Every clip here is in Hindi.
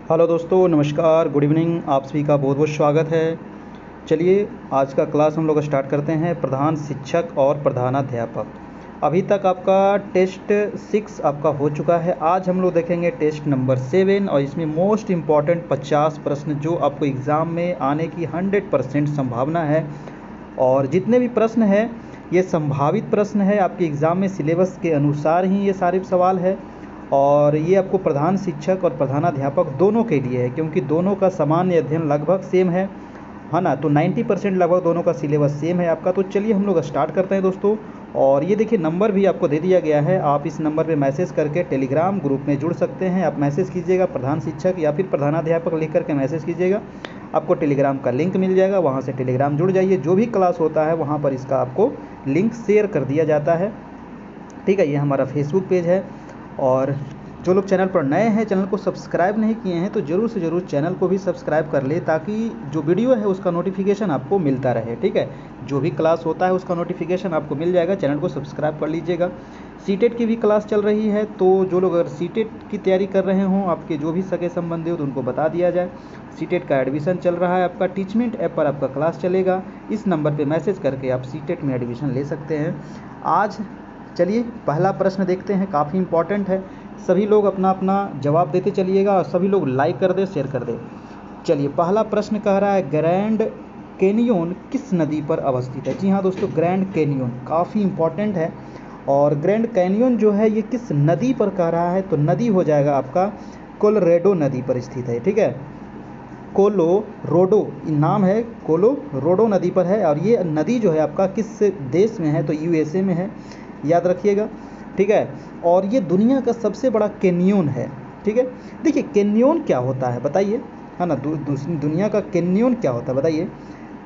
हेलो दोस्तों, नमस्कार, गुड इवनिंग। आप सभी का बहुत बहुत स्वागत है। चलिए आज का क्लास हम लोग स्टार्ट करते हैं। प्रधान शिक्षक और प्रधानाध्यापक। अभी तक आपका टेस्ट 6 आपका हो चुका है। आज हम लोग देखेंगे टेस्ट नंबर 7 और इसमें मोस्ट इम्पॉर्टेंट 50 प्रश्न जो आपको एग्ज़ाम में आने की 100% संभावना है। और जितने भी प्रश्न हैं ये संभावित प्रश्न है, आपके एग्ज़ाम में सिलेबस के अनुसार ही ये सारे सवाल है। और ये आपको प्रधान शिक्षक और प्रधानाध्यापक दोनों के लिए है, क्योंकि दोनों का सामान्य अध्ययन लगभग सेम है ना। तो 90% लगभग दोनों का सिलेबस सेम है आपका। तो चलिए हम लोग स्टार्ट करते हैं दोस्तों। और ये देखिए नंबर भी आपको दे दिया गया है, आप इस नंबर पे मैसेज करके टेलीग्राम ग्रुप में जुड़ सकते हैं। आप मैसेज कीजिएगा प्रधान शिक्षक या फिर प्रधानाध्यापक लिख करके मैसेज कीजिएगा, आपको टेलीग्राम का लिंक मिल जाएगा, वहाँ से टेलीग्राम जुड़ जाइए। जो भी क्लास होता है वहाँ पर इसका आपको लिंक शेयर कर दिया जाता है। ठीक है, ये हमारा फेसबुक पेज है। और जो लोग चैनल पर नए हैं, चैनल को सब्सक्राइब नहीं किए हैं, तो ज़रूर से ज़रूर चैनल को भी सब्सक्राइब कर ले, ताकि जो वीडियो है उसका नोटिफिकेशन आपको मिलता रहे। ठीक है, जो भी क्लास होता है उसका नोटिफिकेशन आपको मिल जाएगा। चैनल को सब्सक्राइब कर लीजिएगा। सीटेट की भी क्लास चल रही है, तो जो लोग अगर सीटेट की तैयारी कर रहे हों, आपके जो भी सगे संबंधी हो, तो उनको बता दिया जाए। सीटेट का एडमिशन चल रहा है आपका, टीचमेंट ऐप पर आपका क्लास चलेगा। इस नंबर पर मैसेज करके आप सीटेट में एडमिशन ले सकते हैं। आज चलिए पहला प्रश्न देखते हैं, काफ़ी इंपॉर्टेंट है। सभी लोग अपना अपना जवाब देते चलिएगा और सभी लोग लाइक कर दे, शेयर कर दे। चलिए पहला प्रश्न कह रहा है, ग्रैंड कैनियन किस नदी पर अवस्थित है। जी हाँ दोस्तों, ग्रैंड कैनियन काफ़ी इंपॉर्टेंट है। और ग्रैंड कैनियन जो है ये किस नदी पर कह रहा है, तो नदी हो जाएगा आपका कोलोरेडो नदी पर स्थित है। ठीक है, कोलोराडो नाम है, कोलोराडो नदी पर है। और ये नदी जो है आपका किस देश में है, तो यूएसए में है, याद रखिएगा। ठीक है, और ये दुनिया का सबसे बड़ा कैनियन है। ठीक है, देखिए कैनियन क्या होता है बताइए, है ना। दुनिया का कैनियन क्या होता है बताइए।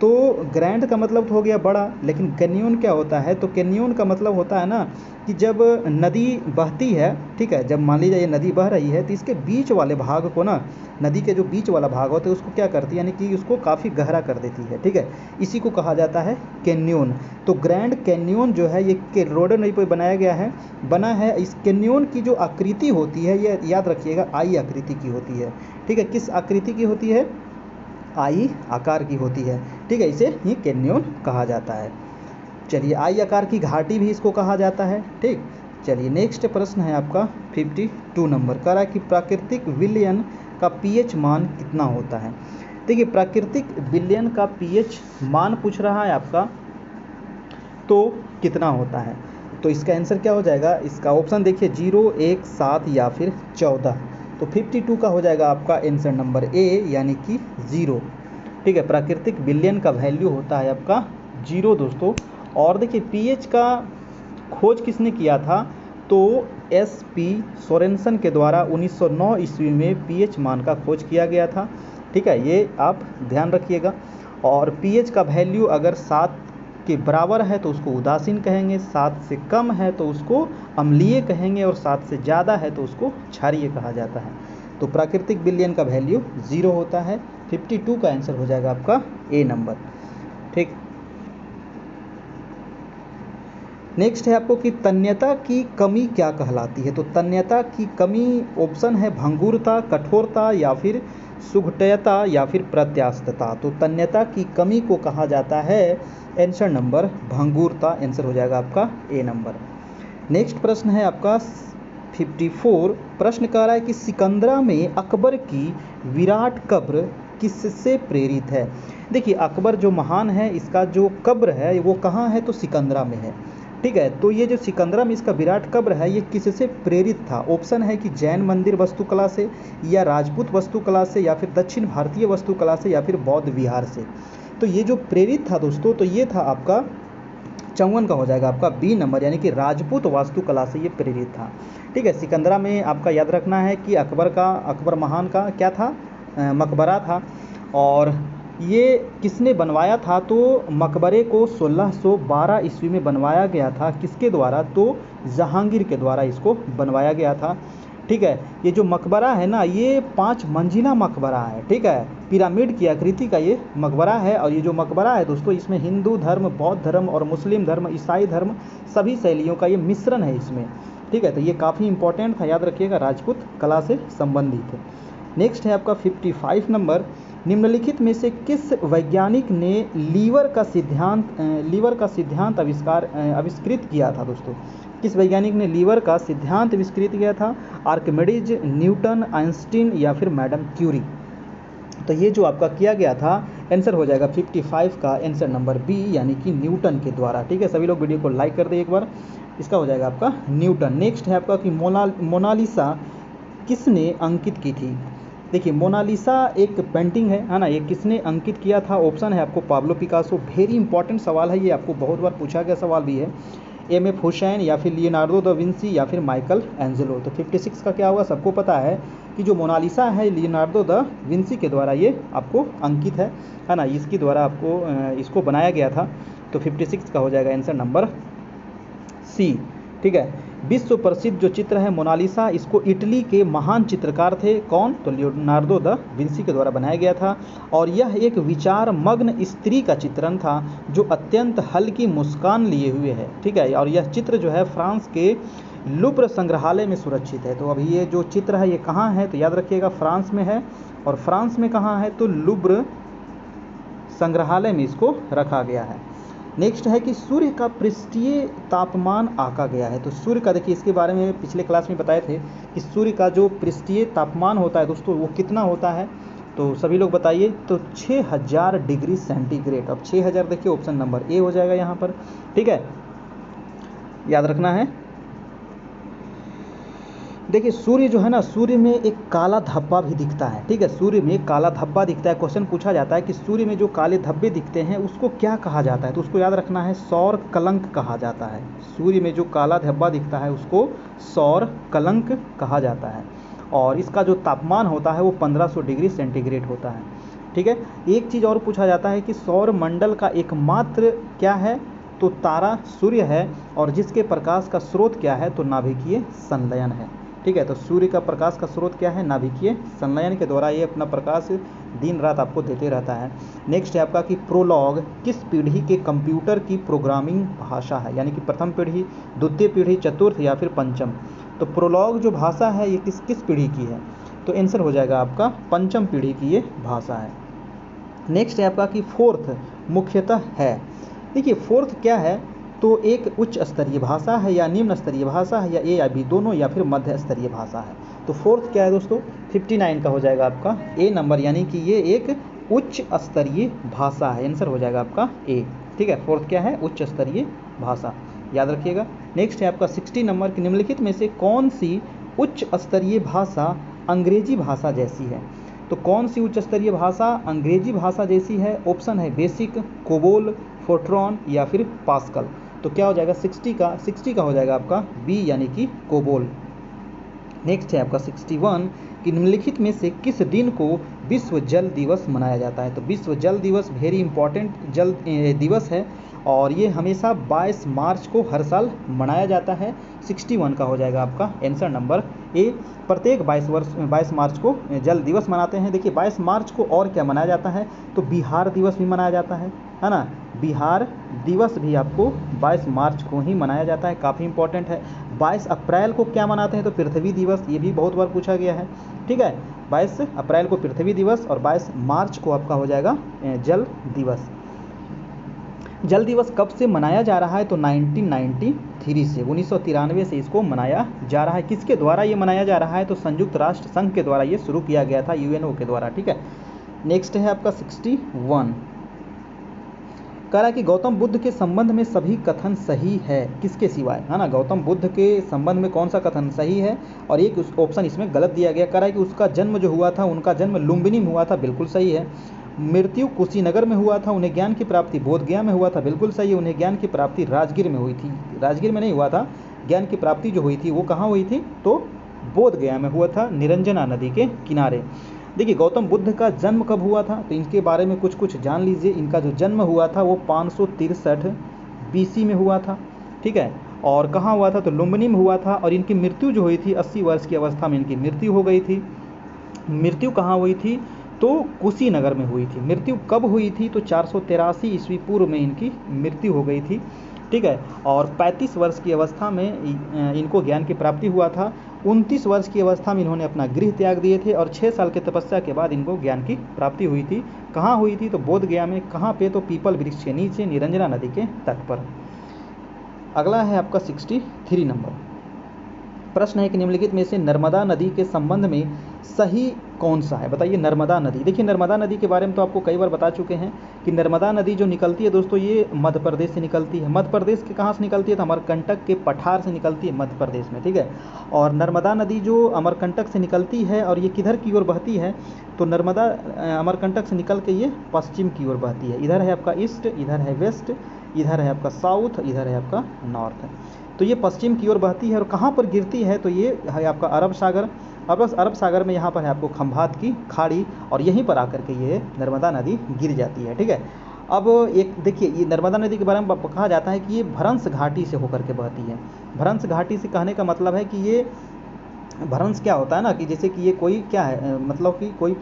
तो ग्रैंड का मतलब तो हो गया बड़ा, लेकिन कैनियन क्या होता है, तो कैनियन का मतलब होता है ना कि जब नदी बहती है, ठीक है, जब मान लीजिए ये नदी बह रही है, तो इसके बीच वाले भाग को ना, नदी के जो बीच वाला भाग होता है उसको क्या करती है, यानी कि उसको काफ़ी गहरा कर देती है। ठीक है, इसी को कहा जाता है कैनियन। तो ग्रैंड कैनियन जो है ये कोलोराडो नदी पर बनाया गया है, बना है। इस कैनियन की जो आकृति होती है ये याद रखिएगा आई आकृति की होती है। ठीक है, किस आकृति की होती है, आई आकार की होती है। ठीक है, इसे ही कैनियन कहा जाता है। चलिए आई आकार की घाटी भी इसको कहा जाता है। ठीक, चलिए नेक्स्ट प्रश्न है आपका 52 नंबर, कह रहा है कि प्राकृतिक विलयन का पीएच मान कितना होता है। देखिए प्राकृतिक विलयन का पीएच मान पूछ रहा है आपका, तो कितना होता है, तो इसका आंसर क्या हो जाएगा, इसका ऑप्शन देखिए 0, 1, 7 या फिर 14। तो 52 का हो जाएगा आपका आंसर नंबर ए, यानी कि 0। ठीक है, प्राकृतिक विलयन का वैल्यू होता है आपका 0 दोस्तों। और देखिए पीएच का खोज किसने किया था, तो SP सोरेनसन के द्वारा 1909 ईस्वी में पीएच मान का खोज किया गया था। ठीक है, ये आप ध्यान रखिएगा। और पीएच का वैल्यू अगर 7 के बराबर है तो उसको उदासीन कहेंगे, 7 से कम है तो उसको अम्लीय कहेंगे, और 7 से ज़्यादा है तो उसको क्षारीय कहा जाता है। तो प्राकृतिक विलयन का वैल्यू 0 होता है। 52 का आंसर हो जाएगा आपका ए नंबर। ठीक, नेक्स्ट है आपको कि तन्यता की कमी क्या कहलाती है। तो तन्यता की कमी ऑप्शन है भंगुरता, कठोरता या फिर सुघटयता या फिर प्रत्यास्थता। तो तन्यता की कमी को कहा जाता है आंसर नंबर भंगुरता, आंसर हो जाएगा आपका ए नंबर। नेक्स्ट प्रश्न है आपका 54, प्रश्न कह रहा है कि सिकंदरा में अकबर की विराट कब्र किससे प्रेरित है। देखिए अकबर जो महान है, इसका जो कब्र है वो कहाँ है, तो सिकंदरा में है। ठीक है, तो ये जो सिकंदरा में इसका विराट कब्र है ये किससे प्रेरित था। ऑप्शन है कि जैन मंदिर वास्तुकला से, या राजपूत वास्तुकला से, या फिर दक्षिण भारतीय वास्तुकला से, या फिर बौद्ध विहार से। तो ये जो प्रेरित था दोस्तों, तो ये था आपका 54 का हो जाएगा आपका बी नंबर, यानी कि राजपूत वास्तुकला से ये प्रेरित था। ठीक है, सिकंदरा में आपका याद रखना है कि अकबर महान का क्या था, मकबरा था। और ये किसने बनवाया था, तो मकबरे को 1612 ईस्वी में बनवाया गया था। किसके द्वारा, तो जहांगीर के द्वारा इसको बनवाया गया था। ठीक है, ये जो मकबरा है ना, ये 5 मंजिला मकबरा है। ठीक है, पिरामिड की आकृति का ये मकबरा है। और ये जो मकबरा है दोस्तों, इसमें हिंदू धर्म, बौद्ध धर्म और मुस्लिम धर्म, ईसाई धर्म, सभी शैलियों का ये मिश्रण है इसमें। ठीक है, तो ये काफ़ी इंपॉर्टेंट था, याद रखिएगा, राजपूत कला से संबंधित है। नेक्स्ट है आपका 55 नंबर, निम्नलिखित में से किस वैज्ञानिक ने लीवर का सिद्धांत आविष्कृत किया था दोस्तों? किस वैज्ञानिक ने लीवर का सिद्धांत आविष्कृत किया था? आर्किमिडीज, न्यूटन, आइंस्टीन या फिर मैडम क्यूरी? तो ये जो आपका किया गया था, आंसर हो जाएगा 55 का आंसर नंबर बी, यानी कि न्यूटन के द्वारा। ठीक है, सभी लोग वीडियो को लाइक कर दें एक बार। इसका हो जाएगा आपका न्यूटन। नेक्स्ट है आपका कि मोनालिसा किसने अंकित की थी? देखिए, मोनालिसा एक पेंटिंग है ना, ये किसने अंकित किया था? ऑप्शन है आपको पाब्लो पिकासो। वेरी इंपॉर्टेंट सवाल है ये, आपको बहुत बार पूछा गया सवाल भी है। एम.एफ. हुसैन या फिर लियोनार्डो दा विंसी या फिर माइकल एंजेलो? तो 56 का क्या होगा? सबको पता है कि जो मोनालिसा है लियोनार्डो दा विंसी के द्वारा ये आपको अंकित है ना, इसके द्वारा आपको इसको बनाया गया था। तो 56 का हो जाएगा आंसर नंबर सी। ठीक है, विश्व प्रसिद्ध जो चित्र है मोनालिसा, इसको इटली के महान चित्रकार थे कौन? तो लियोनार्डो दा विंसी के द्वारा बनाया गया था। और यह एक विचार मग्न स्त्री का चित्रण था जो अत्यंत हल्की मुस्कान लिए हुए है। ठीक है, और यह चित्र जो है फ्रांस के लुब्र संग्रहालय में सुरक्षित है। तो अभी ये जो चित्र है ये कहाँ है? तो याद रखिएगा फ्रांस में है। और फ्रांस में कहाँ है? तो लुब्र संग्रहालय में इसको रखा गया है। नेक्स्ट है कि सूर्य का पृष्ठीय तापमान आंका गया है। तो सूर्य का देखिए, इसके बारे में पिछले क्लास में बताए थे कि सूर्य का जो पृष्ठीय तापमान होता है दोस्तों वो कितना होता है? तो सभी लोग बताइए। तो 6000 डिग्री सेंटीग्रेड। अब 6000 देखिए, ऑप्शन नंबर ए हो जाएगा यहाँ पर। ठीक है, याद रखना है। देखिए, सूर्य जो है ना, सूर्य में एक काला धब्बा भी दिखता है। ठीक है, सूर्य में काला धब्बा दिखता है। क्वेश्चन पूछा जाता है कि सूर्य में जो काले धब्बे दिखते हैं उसको क्या कहा जाता है? तो उसको याद रखना है, सौर कलंक कहा जाता है। सूर्य में जो काला धब्बा दिखता है उसको सौर कलंक कहा जाता है। और इसका जो तापमान होता है वो 1500 डिग्री सेंटीग्रेड होता है। ठीक है, एक चीज़ और पूछा जाता है कि सौर मंडल का एकमात्र क्या है? तो तारा सूर्य है। और जिसके प्रकाश का स्रोत क्या है? तो नाभिकीय संलयन है। ठीक है, तो सूर्य का प्रकाश का स्रोत क्या है? नाभिकीय संलयन के द्वारा ये अपना प्रकाश दिन रात आपको देते रहता है। नेक्स्ट है आपका कि प्रोलॉग किस पीढ़ी के कंप्यूटर की प्रोग्रामिंग भाषा है? यानी कि प्रथम पीढ़ी, द्वितीय पीढ़ी, चतुर्थ या फिर पंचम? तो प्रोलॉग जो भाषा है ये किस पीढ़ी की है? तो आंसर हो जाएगा आपका पंचम पीढ़ी की ये भाषा है। नेक्स्ट है आपका कि फोर्थ मुख्यतः है। देखिए, फोर्थ क्या है? तो एक उच्च स्तरीय भाषा है या निम्न स्तरीय भाषा है या ए या बी दोनों या फिर मध्य स्तरीय भाषा है? तो फोर्थ क्या है दोस्तों? 59 का हो जाएगा आपका ए नंबर, यानी कि ये एक उच्च स्तरीय भाषा है। आंसर हो जाएगा आपका ए। ठीक है, फोर्थ क्या है? उच्च स्तरीय भाषा, याद रखिएगा। नेक्स्ट है आपका 60 नंबर कि निम्नलिखित में से कौन सी उच्च स्तरीय भाषा अंग्रेजी भाषा जैसी है? तो कौन सी उच्च स्तरीय भाषा अंग्रेजी भाषा जैसी है? ऑप्शन है बेसिक, कोबोल, फोर्ट्रॉन या फिर पास्कल? तो क्या हो जाएगा 60 का हो जाएगा आपका बी, यानी कि कोबोल। नेक्स्ट है आपका 61 कि निम्नलिखित में से किस दिन को विश्व जल दिवस मनाया जाता है? तो विश्व जल दिवस वेरी इंपॉर्टेंट जल दिवस है और ये हमेशा 22 मार्च को हर साल मनाया जाता है। 61 का हो जाएगा आपका आंसर नंबर ए। प्रत्येक 22 मार्च को जल दिवस मनाते हैं। देखिए, 22 मार्च को और क्या मनाया जाता है? तो बिहार दिवस भी मनाया जाता है ना। बिहार दिवस भी आपको 22 मार्च को ही मनाया जाता है, काफ़ी इंपॉर्टेंट है। 22 अप्रैल को क्या मनाते हैं? तो पृथ्वी दिवस, ये भी बहुत बार पूछा गया है। ठीक है, 22 अप्रैल को पृथ्वी दिवस और 22 मार्च को आपका हो जाएगा जल दिवस। जल दिवस कब से मनाया जा रहा है? तो 1993 से, 1993 से इसको मनाया जा रहा है। किसके द्वारा ये मनाया जा रहा है? तो संयुक्त राष्ट्र संघ के द्वारा ये शुरू किया गया था, यूएनओ के द्वारा। ठीक है, नेक्स्ट है आपका 61 कह रहा है कि गौतम बुद्ध के संबंध में सभी कथन सही है किसके सिवाय, है ना। गौतम बुद्ध के संबंध में कौन सा कथन सही है? और एक ऑप्शन इसमें गलत दिया गया। कह रहा है कि उसका जन्म जो हुआ था, उनका जन्म लुम्बिनी में हुआ था, बिल्कुल सही है। मृत्यु कुशीनगर में हुआ था, उन्हें ज्ञान की प्राप्ति बोधगया में हुआ था, बिल्कुल सही है। उन्हें ज्ञान की प्राप्ति राजगीर में हुई थी, राजगीर में नहीं हुआ था। ज्ञान की प्राप्ति जो हुई थी वो कहाँ हुई थい? तो बोधगया में हुआ था, निरंजना नदी के किनारे। देखिए, गौतम बुद्ध का जन्म कब हुआ था? तो इनके बारे में कुछ जान लीजिए। इनका जो जन्म हुआ था वो 563 BC में हुआ था। ठीक है, और कहाँ हुआ था? तो लुम्बिनी में हुआ था। और इनकी मृत्यु जो हुई थी 80 वर्ष की अवस्था में इनकी मृत्यु हो गई थी। मृत्यु कहाँ हुई थी? तो कुशीनगर में हुई थी। मृत्यु कब हुई थी? तो 483 ईस्वी पूर्व में इनकी मृत्यु हो गई थी। ठीक है, और 35 वर्ष की अवस्था में इनको ज्ञान की प्राप्ति हुआ था। 29 वर्ष की अवस्था में इन्होंने अपना गृह त्याग दिए थे और 6 साल की तपस्या के बाद इनको ज्ञान की प्राप्ति हुई थी। कहाँ हुई थी? तो बोध गया में। कहाँ पे? तो पीपल वृक्ष के नीचे निरंजना नदी के तट पर। अगला है आपका 63 नंबर प्रश्न है कि निम्नलिखित में से नर्मदा नदी के संबंध में सही कौन सा है? बताइए। नर्मदा नदी, देखिए नर्मदा नदी के बारे में तो आपको कई बार बता चुके हैं कि नर्मदा नदी जो निकलती है दोस्तों, ये मध्य प्रदेश से निकलती है। मध्य प्रदेश के कहाँ से निकलती है? तो अमरकंटक के पठार से निकलती है मध्य प्रदेश में, ठीक है। और नर्मदा नदी जो अमरकंटक से निकलती है और ये किधर की ओर बहती है? तो नर्मदा अमरकंटक से निकल के ये पश्चिम की ओर बहती है। इधर है आपका ईस्ट, इधर है वेस्ट, इधर है आपका साउथ, इधर है आपका नॉर्थ। तो ये पश्चिम की ओर बहती है और कहाँ पर गिरती है? तो ये है आपका अरब सागर। अरब सागर में यहाँ पर है आपको खंभात की खाड़ी और यहीं पर आकर के ये नर्मदा नदी गिर जाती है, ठीक है। अब एक देखिए, ये नर्मदा नदी के बारे में कहा जाता है कि ये भ्रंश घाटी से होकर के बहती है। भ्रंश घाटी से कहने का मतलब है कि ये भ्रंश क्या होता है ना, कि जैसे कि ये कोई क्या है, मतलब कि कोई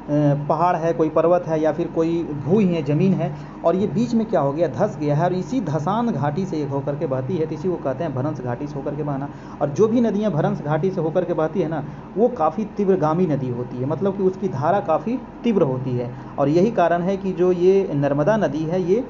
पहाड़ है, कोई पर्वत है या फिर कोई भूमि है, ज़मीन है, और ये बीच में क्या हो गया, धंस गया है और इसी धसान घाटी से होकर के बहती है। तो इसी को कहते हैं भ्रंश घाटी से होकर के बहना। और जो भी नदियाँ भ्रंश घाटी से होकर के बहती है ना, वो काफ़ी तीव्रगामी नदी होती है, मतलब कि उसकी धारा काफ़ी तीव्र होती है। और यही कारण है कि जो ये नर्मदा नदी है, ये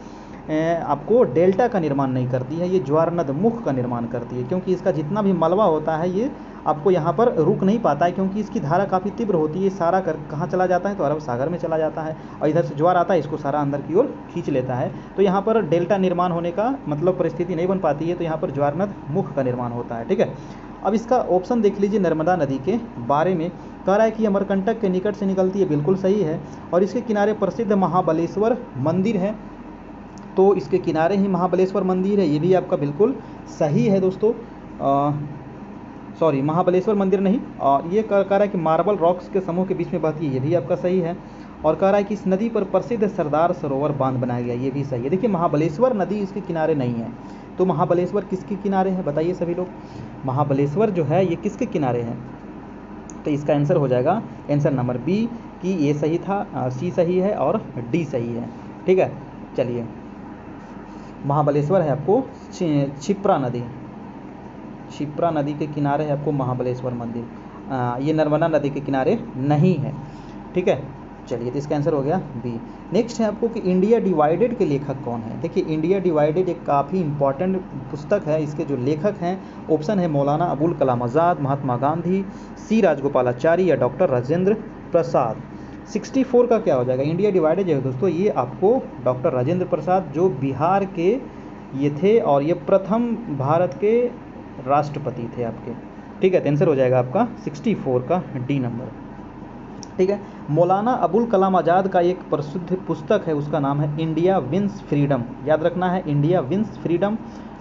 आपको डेल्टा का निर्माण नहीं करती है, ये ज्वारनद मुख का निर्माण करती है। क्योंकि इसका जितना भी मलबा होता है ये आपको यहाँ पर रुक नहीं पाता है, क्योंकि इसकी धारा काफ़ी तीव्र होती है। सारा कहाँ चला जाता है? तो अरब सागर में चला जाता है और इधर से ज्वार आता है, इसको सारा अंदर की ओर खींच लेता है। तो यहाँ पर डेल्टा निर्माण होने का मतलब परिस्थिति नहीं बन पाती है, तो यहाँ पर ज्वारनद मुख का निर्माण होता है, ठीक है। अब इसका ऑप्शन देख लीजिए नर्मदा नदी के बारे में। कह रहा है कि अमरकंटक के निकट से निकलती है, बिल्कुल सही है। और इसके किनारे प्रसिद्ध महाबलेश्वर मंदिर है, तो इसके किनारे ही महाबलेश्वर मंदिर है, ये भी आपका बिल्कुल सही है दोस्तों। सॉरी, महाबलेश्वर मंदिर नहीं, ये कह रहा है कि मार्बल रॉक्स के समूह के बीच में बहती है, ये भी आपका सही है। और कह रहा है कि इस नदी पर प्रसिद्ध सरदार सरोवर बांध बनाया गया, ये भी सही है। देखिए महाबलेश्वर नदी इसके किनारे नहीं है, तो महाबलेश्वर किसके किनारे है? बताइए सभी लोग। महाबलेश्वर जो है ये किसके किनारे है? तो इसका आंसर हो जाएगा आंसर नंबर बी कि ये सही था, सी सही है और डी सही है, ठीक है। चलिए, महाबलेश्वर है आपको क्षिप्रा नदी, क्षिप्रा नदी के किनारे है आपको महाबलेश्वर मंदिर। ये नर्मदा नदी के किनारे नहीं है, ठीक है। चलिए, तो इसका आंसर हो गया बी। नेक्स्ट है आपको कि इंडिया डिवाइडेड के लेखक कौन है? देखिए इंडिया डिवाइडेड एक काफ़ी इंपॉर्टेंट पुस्तक है। इसके जो लेखक हैं, ऑप्शन है मौलाना अबुल कलाम आज़ाद, महात्मा गांधी, सी राजगोपालाचारी या डॉक्टर राजेंद्र प्रसाद। 64 का क्या हो जाएगा? इंडिया डिवाइडेड है दोस्तों, ये आपको डॉक्टर राजेंद्र प्रसाद जो बिहार के ये थे और ये प्रथम भारत के राष्ट्रपति थे आपके, ठीक है। तो आंसर हो जाएगा आपका 64 का डी नंबर, ठीक है। मौलाना अबुल कलाम आज़ाद का एक प्रसिद्ध पुस्तक है, उसका नाम है इंडिया विंस फ्रीडम। याद रखना है, इंडिया विंस फ्रीडम,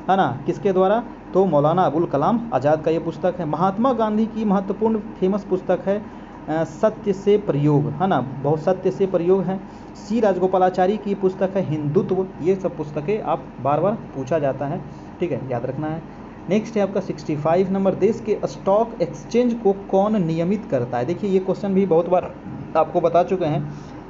है ना, किसके द्वारा? तो मौलाना अबुल कलाम आज़ाद का ये पुस्तक है। महात्मा गांधी की महत्वपूर्ण फेमस पुस्तक है सत्य से प्रयोग, है ना, बहुत सत्य से प्रयोग है। सी राजगोपालाचारी की पुस्तक है हिंदुत्व। ये सब पुस्तकें आप बार बार पूछा जाता है, ठीक है, याद रखना है। नेक्स्ट है आपका 65 नंबर, देश के स्टॉक एक्सचेंज को कौन नियमित करता है? देखिए ये क्वेश्चन भी बहुत बार आपको बता चुके हैं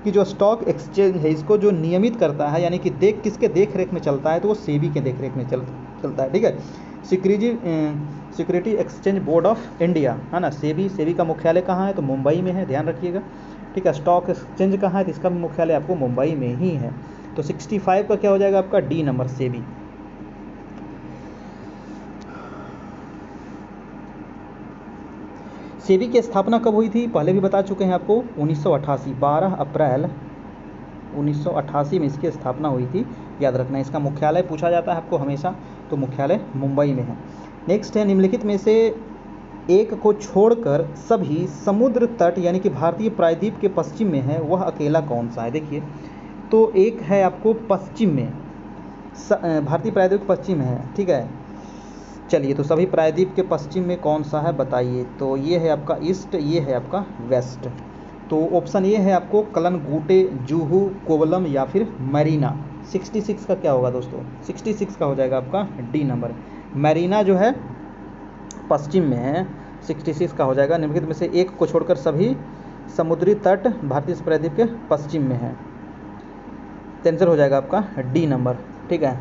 कि जो स्टॉक एक्सचेंज है इसको जो नियमित करता है, यानी कि किसके देख रेख में चलता है, तो वो सेबी के देख रेख में चलता है, ठीक है। Security exchange board of India, है ना, सेबी का मुख्यालय कहाँ है? तो मुंबई में है, ध्यान रखिएगा, ठीक है। स्टॉक एक्सचेंज कहाँ है? तो इसका मुख्यालय आपको मुंबई में ही है। तो 65 का क्या हो जाएगा आपका? D number, SEBI. सेबी की स्थापना कब हुई थी? पहले भी बता चुके हैं आपको, 1988, 12 अप्रैल 1988 में इसकी स्थापना हुई थी, याद रखना। इसका मुख्यालय पूछा जाता है आपको हमेशा, तो मुख्यालय मुंबई में है। नेक्स्ट है, निम्नलिखित में से एक को छोड़कर सभी समुद्र तट यानी कि भारतीय प्रायद्वीप के पश्चिम में है, वह अकेला कौन सा है? देखिए, तो एक है आपको पश्चिम में, भारतीय प्रायद्वीप पश्चिम में है, ठीक है। चलिए, तो सभी प्रायद्वीप के पश्चिम में कौन सा है बताइए? तो ये है आपका ईस्ट, ये है आपका वेस्ट। तो ऑप्शन ये है आपको कलनगुटे, जुहू, कोवलम या फिर मरीना। 66 का क्या होगा दोस्तों? 66 का हो जाएगा आपका डी नंबर, मरीना जो है पश्चिम में है, 66 का हो जाएगा। निम्नलिखित में से एक को छोड़कर सभी समुद्री तट भारतीय प्रायद्वीप के पश्चिम में है, आंसर हो जाएगा आपका डी नंबर, ठीक है।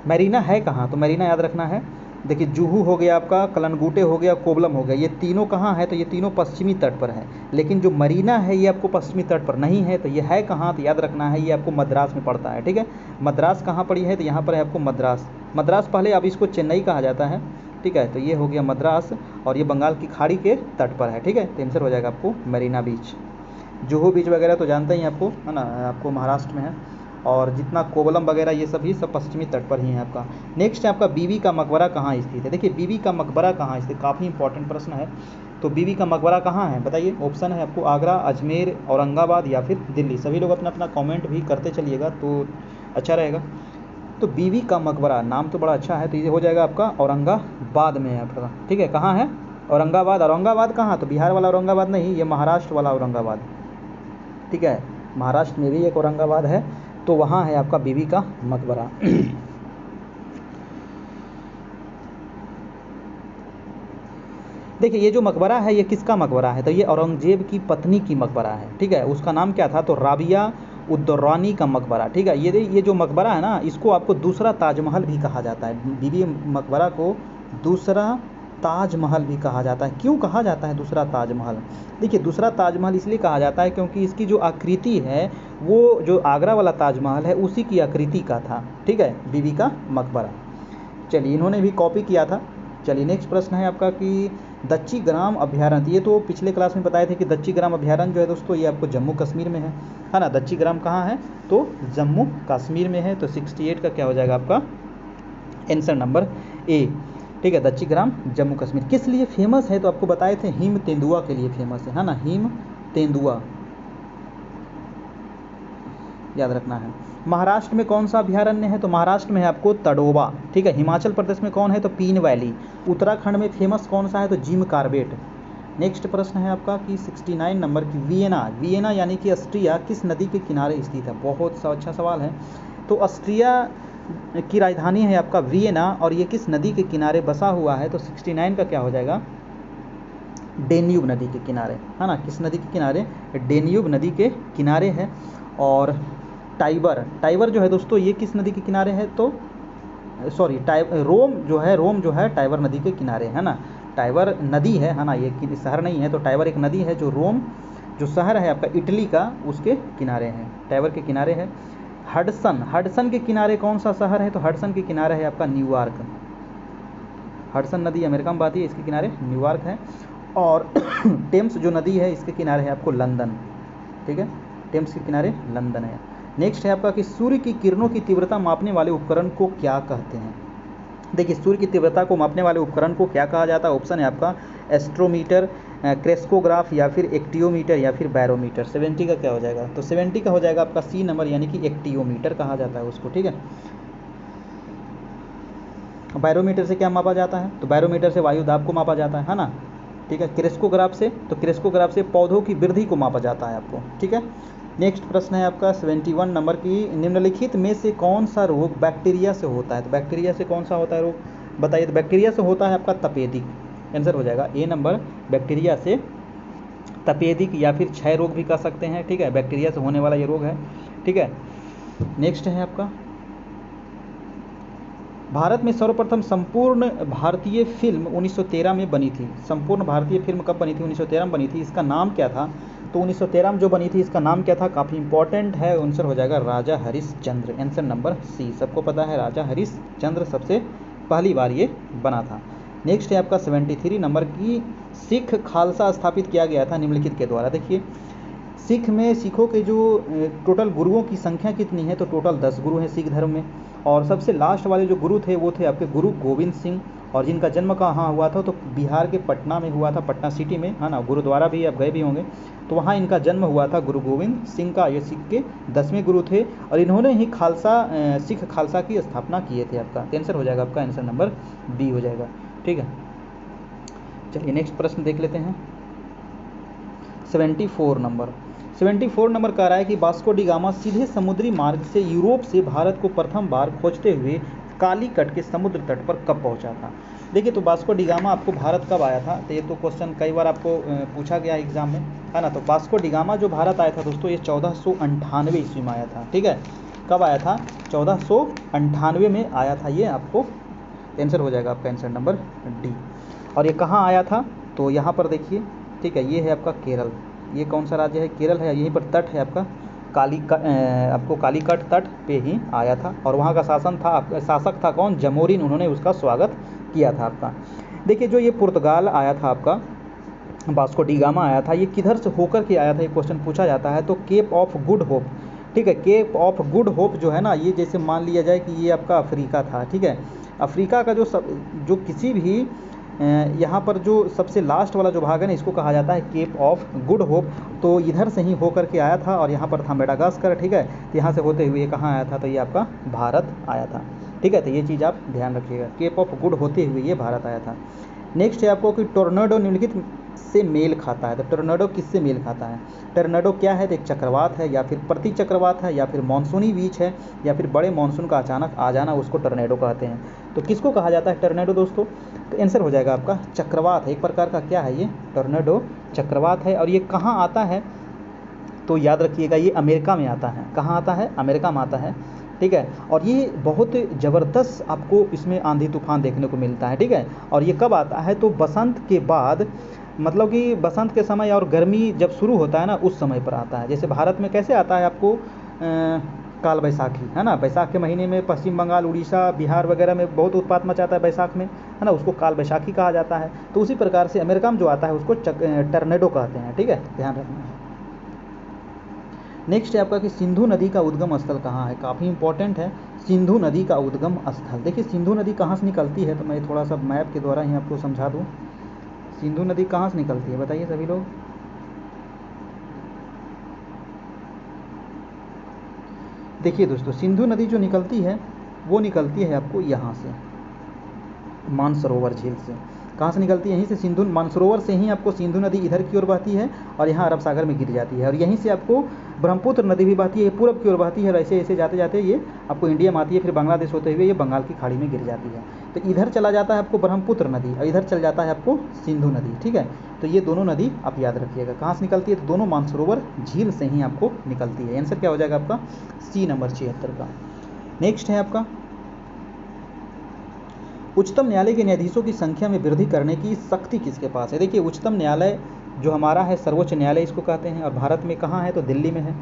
मरीना है कहाँ? तो मरीना याद रखना है देखिए जुहू हो गया आपका, कलनगुटे हो गया, कोवलम हो गया, ये तीनों कहाँ है? तो ये तीनों पश्चिमी तट पर है। लेकिन जो मरीना है ये आपको पश्चिमी तट पर नहीं है। तो ये है कहाँ? तो याद रखना है, ये आपको मद्रास में पड़ता है। ठीक है, मद्रास कहाँ पड़ी है? तो यहाँ पर है आपको मद्रास। मद्रास पहले अब इसको चेन्नई कहा जाता है। ठीक है, तो ये हो गया मद्रास, और ये बंगाल की खाड़ी के तट पर है। ठीक है, तो आंसर हो जाएगा आपको मरीना बीच। जुहू बीच वगैरह तो जानते ही हैं आपको, है ना, आपको महाराष्ट्र में है। और जितना कोवलम वगैरह ये सभी सब पश्चिमी तट पर ही है आपका। नेक्स्ट है आपका बीबी का मकबरा कहाँ स्थित है? देखिए बीबी का मकबरा कहाँ स्थित, काफ़ी इंपॉर्टेंट प्रश्न है। तो बीबी का मकबरा कहाँ है बताइए? ऑप्शन है आपको आगरा, अजमेर, औरंगाबाद या फिर दिल्ली। सभी लोग अपना अपना कमेंट भी करते चलिएगा तो अच्छा रहेगा। तो बीबी का मकबरा नाम तो बड़ा अच्छा है, तो ये हो जाएगा आपका औरंगाबाद में है आपका। ठीक है, कहाँ है? औरंगाबाद। औरंगाबाद कहाँ? तो बिहार वाला औरंगाबाद नहीं, ये महाराष्ट्र वाला औरंगाबाद। ठीक है, महाराष्ट्र में भी एक औरंगाबाद है, तो वहाँ है आपका बीबी का मकबरा। देखिए ये जो मकबरा है ये किसका मकबरा है? तो ये औरंगजेब की पत्नी की मकबरा है। ठीक है, उसका नाम क्या था? तो राबिया उद्दौरानी का मकबरा। ठीक है, ये जो मकबरा है ना, इसको आपको दूसरा ताजमहल भी कहा जाता है। बीबी मकबरा को दूसरा ताजमहल भी कहा जाता है। क्यों कहा जाता है दूसरा ताजमहल? देखिए दूसरा ताजमहल इसलिए कहा जाता है क्योंकि इसकी जो आकृति है वो जो आगरा वाला ताजमहल है उसी की आकृति का था। ठीक है, बीबी का मकबरा। चलिए इन्होंने भी कॉपी किया था। चलिए नेक्स्ट प्रश्न है आपका कि दच्ची ग्राम अभ्यारण्य। ये तो पिछले क्लास में बताए थे कि दच्ची ग्राम अभ्यारण्य जो है दोस्तों ये आपको जम्मू कश्मीर में है ना। दच्ची ग्राम कहाँ है? तो जम्मू कश्मीर में है। तो 68 का क्या हो जाएगा आपका आंसर नंबर ए। ठीक है, दच्ची ग्राम जम्मू कश्मीर। किस लिए फेमस है? तो आपको बताए थे हिम तेंदुआ के लिए फेमस है ना, हिम तेंदुआ याद रखना है। महाराष्ट्र में कौन सा अभ्यारण्य है? तो महाराष्ट्र में है आपको तडोबा। ठीक है, हिमाचल प्रदेश में कौन है? तो पीन वैली। उत्तराखंड में फेमस कौन सा है? तो जिम कार्बेट। नेक्स्ट प्रश्न है आपका कि 69 नंबर की वियना। वियना यानी कि ऑस्ट्रिया किस नदी के किनारे स्थित है? बहुत सा अच्छा सवाल है। तो ऑस्ट्रिया की राजधानी है आपका वियना, और ये किस नदी के किनारे बसा हुआ है? तो 69 का क्या हो जाएगा? डेन्यूब नदी के किनारे, है ना। किस नदी के किनारे? डेन्यूब नदी के किनारे है। और टाइबर जो है दोस्तों ये किस नदी के किनारे है? तो सॉरी रोम जो है टाइबर नदी के किनारे है ना। टाइबर नदी है ना, ये शहर नहीं है। तो टाइबर एक नदी है जो रोम जो शहर है आपका इटली का उसके किनारे है, टाइबर के किनारे है। हडसन के किनारे कौन सा शहर है? तो हडसन के किनारे है आपका न्यूयॉर्क। हडसन नदी अमेरिका में बहती है, इसके किनारे न्यूयॉर्क है। और टेम्स जो नदी है इसके किनारे है आपको लंदन। ठीक है, टेम्स के किनारे लंदन है। नेक्स्ट है आपका कि सूर्य की किरणों की तीव्रता मापने वाले उपकरण को क्या कहते हैं? देखिए सूर्य की तीव्रता को मापने वाले उपकरण को क्या कहा जाता है? ऑप्शन है आपका एस्ट्रोमीटर, क्रेस्कोग्राफ या फिर एक्टियोमीटर या फिर बैरोमीटर। 70 का क्या हो जाएगा? तो 70 का हो जाएगा आपका सी नंबर, यानी कि एक्टियोमीटर कहा जाता है उसको। ठीक है, बैरोमीटर से क्या मापा जाता है? तो बैरोमीटर से वायु दाब को मापा जाता है ना। ठीक है, क्रेस्कोग्राफ से, तो क्रेस्कोग्राफ से पौधों की वृद्धि को मापा जाता है आपको। ठीक है, नेक्स्ट प्रश्न है आपका 71 नंबर की निम्नलिखित में से कौन सा रोग बैक्टीरिया से होता है? तो बैक्टीरिया से कौन सा होता है रोग बताइए? तो बैक्टीरिया से होता है आपका तपेदिक। आंसर हो जाएगा ए नंबर, बैक्टीरिया से तपेदिक या फिर क्षय रोग भी कह सकते हैं। ठीक है, बैक्टीरिया से होने वाला ये रोग है। ठीक है, नेक्स्ट है आपका भारत में सर्वप्रथम संपूर्ण भारतीय फिल्म 1913 में बनी थी। संपूर्ण भारतीय फिल्म कब बनी थी? 1913 में बनी थी। इसका नाम क्या था? तो 1913 में जो बनी थी इसका नाम क्या था? काफ़ी इंपॉर्टेंट है, आंसर हो जाएगा Raja Harishchandra. Answer number C. सबको पता है राजा हरिश्चंद्र सबसे पहली बार ये बना था। नेक्स्ट है आपका 73 नंबर की सिख खालसा स्थापित किया गया था निम्नलिखित के द्वारा। देखिए सिखों के जो टोटल गुरुओं की संख्या कितनी है? तो टोटल 10 गुरु हैं सिख धर्म में। और सबसे लास्ट वाले जो गुरु थे वो थे आपके गुरु गोविंद सिंह, और जिनका जन्म कहाँ हुआ था? तो बिहार के पटना में हुआ था, पटना सिटी में, है ना। गुरुद्वारा भी आप गए भी होंगे, तो वहाँ इनका जन्म हुआ था गुरु गोविंद सिंह का। ये सिख के 10वें गुरु थे, और इन्होंने ही सिख खालसा की स्थापना किए थे। आपका आंसर हो जाएगा आपका आंसर नंबर बी हो जाएगा। ठीक है, चलिए नेक्स्ट प्रश्न देख लेते हैं। 74 नंबर कह रहा है कि वास्को डी गामा सीधे समुद्री मार्ग से यूरोप से भारत को प्रथम बार खोजते हुए कालीकट के समुद्र तट पर कब पहुंचा था? देखिए तो वास्को डी गामा आपको भारत कब आया था? तो ये तो क्वेश्चन कई बार आपको पूछा गया एग्जाम में, है ना। तो वास्को डी गामा जो भारत आया था दोस्तों ये 1498 ईस्वी में आया था। ठीक है, कब आया था? 1498 में आया था ये आपको आंसर हो जाएगा आपका आंसर नंबर डी। और ये कहाँ आया था, तो यहाँ पर देखिए, ठीक है, ये है आपका केरल। ये कौन सा राज्य है, केरल है। यहीं पर तट है आपका आपको कालीकट तट पे ही आया था। और वहाँ का शासक था कौन, जमोरिन, उन्होंने उसका स्वागत किया था आपका। देखिए जो ये पुर्तगाल आया था आपका, वास्को डी गामा आया था, ये किधर से होकर के आया था, ये क्वेश्चन पूछा जाता है। तो केप ऑफ गुड होप, ठीक है, केप ऑफ गुड होप जो है ना, ये जैसे मान लिया जाए कि ये आपका अफ्रीका था, ठीक है। अफ्रीका का जो किसी भी यहाँ पर जो सबसे लास्ट वाला जो भाग है ना, इसको कहा जाता है केप ऑफ गुड होप। तो इधर से ही होकर के आया था और यहाँ पर था मेडागास्कर, ठीक है। तो यहाँ से होते हुए ये कहाँ आया था, तो ये आपका भारत आया था, ठीक है। तो ये चीज़ आप ध्यान रखिएगा, केप ऑफ गुड होते हुए ये भारत आया था। नेक्स्ट है आपको कि टोर्नेडो निम्नलिखित से मेल खाता है। तो टोर्नेडो किससे मेल खाता है, टोर्नेडो क्या है, तो एक चक्रवात है, या फिर प्रति चक्रवात है, या फिर मानसूनी बीच है, या फिर बड़े मानसून का अचानक आ जाना, उसको टोर्नेडो कहते हैं। तो किसको कहा जाता है टोर्नेडो दोस्तों, तो आंसर हो जाएगा आपका चक्रवात है, एक प्रकार का क्या है ये, टोर्नेडो चक्रवात है। और ये कहाँ आता है, तो याद रखिएगा ये अमेरिका में आता है। कहाँ आता है, अमेरिका में आता है, ठीक है। और ये बहुत ज़बरदस्त आपको इसमें आंधी तूफान देखने को मिलता है, ठीक है। और ये कब आता है, तो बसंत के बाद, मतलब कि बसंत के समय और गर्मी जब शुरू होता है ना, उस समय पर आता है। जैसे भारत में कैसे आता है आपको काल बैसाखी, है ना, बैसाख के महीने में पश्चिम बंगाल, उड़ीसा, बिहार वगैरह में बहुत उत्पात मचाता है बैसाख में, है ना, उसको काल बैसाखी कहा जाता है। तो उसी प्रकार से अमेरिका में जो आता है उसको टर्नेडो कहते हैं, ठीक है, ध्यान रखना है। नेक्स्ट है आपका कि सिंधु नदी का उद्गम स्थल कहाँ है, काफ़ी इंपॉर्टेंट है सिंधु नदी का उद्गम स्थल। देखिए सिंधु नदी कहाँ से निकलती है, तो मैं थोड़ा सा मैप के द्वारा ही आपको समझा दूँ। सिंधु नदी कहाँ से निकलती है, बताइए सभी लोग। देखिए दोस्तों, सिंधु नदी जो निकलती है वो निकलती है आपको यहाँ से, मानसरोवर झील से। कहाँ से निकलती है, यहीं से सिंधु मानसरोवर से ही आपको सिंधु नदी इधर की ओर बहती है और यहाँ अरब सागर में गिर जाती है। और यहीं से आपको ब्रह्मपुत्र नदी भी बहती है, पूरब की ओर बहती है, और ऐसे ऐसे जाते जाते ये आपको इंडिया में आती है, फिर बांग्लादेश होते हुए ये बंगाल की खाड़ी में गिर जाती है। तो इधर चला जाता है आपको ब्रह्मपुत्र नदी और इधर चल जाता है आपको सिंधु नदी, ठीक है। तो ये दोनों नदी आप याद रखिएगा कहाँ से निकलती है, तो दोनों मानसरोवर झील से ही आपको निकलती है। आंसर क्या हो जाएगा आपका सी नंबर 76 का। नेक्स्ट है आपका उच्चतम न्यायालय के न्यायाधीशों की संख्या में वृद्धि करने की शक्ति किसके पास है। देखिए उच्चतम न्यायालय जो हमारा है सर्वोच्च न्यायालय इसको कहते हैं, और भारत में कहाँ है, तो दिल्ली में है।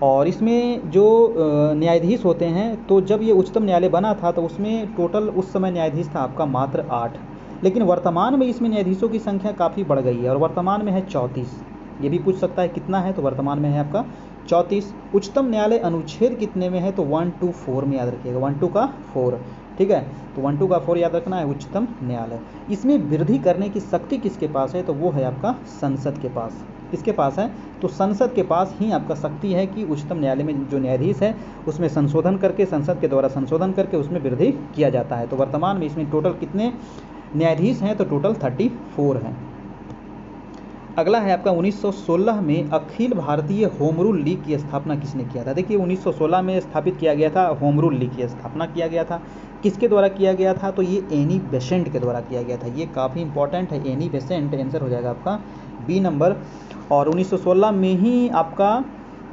और इसमें जो न्यायाधीश होते हैं, तो जब ये उच्चतम न्यायालय बना था तो उसमें टोटल उस समय न्यायाधीश था आपका मात्र 8, लेकिन वर्तमान में इसमें न्यायाधीशों की संख्या काफ़ी बढ़ गई है और वर्तमान में है 34। ये भी पूछ सकता है कितना है, तो वर्तमान में है आपका 34। उच्चतम न्यायालय अनुच्छेद कितने में है, तो 124 में याद रखिएगा, 12 का 4, ठीक है। तो 12 का 4 याद रखना है उच्चतम न्यायालय। इसमें वृद्धि करने की शक्ति किसके पास है, तो वो है आपका संसद के पास। किसके पास है, तो संसद के पास ही आपका शक्ति है कि उच्चतम न्यायालय में जो न्यायाधीश है उसमें संशोधन करके, संसद के द्वारा संशोधन करके उसमें वृद्धि किया जाता है। तो वर्तमान में इसमें टोटल कितने न्यायाधीश हैं, तो टोटल 34 हैं। अगला है आपका 1916 में Akhil Bharatiya home rule league की स्थापना किसने किया था। देखिए 1916 में स्थापित किया गया था, होम रूल लीग की स्थापना किया गया था। किसके द्वारा किया गया था, तो ये एनी बेसेंट के द्वारा किया गया था। ये काफ़ी इंपॉर्टेंट है, एनी बेसेंट, आंसर हो जाएगा आपका बी नंबर। और 1916 में ही आपका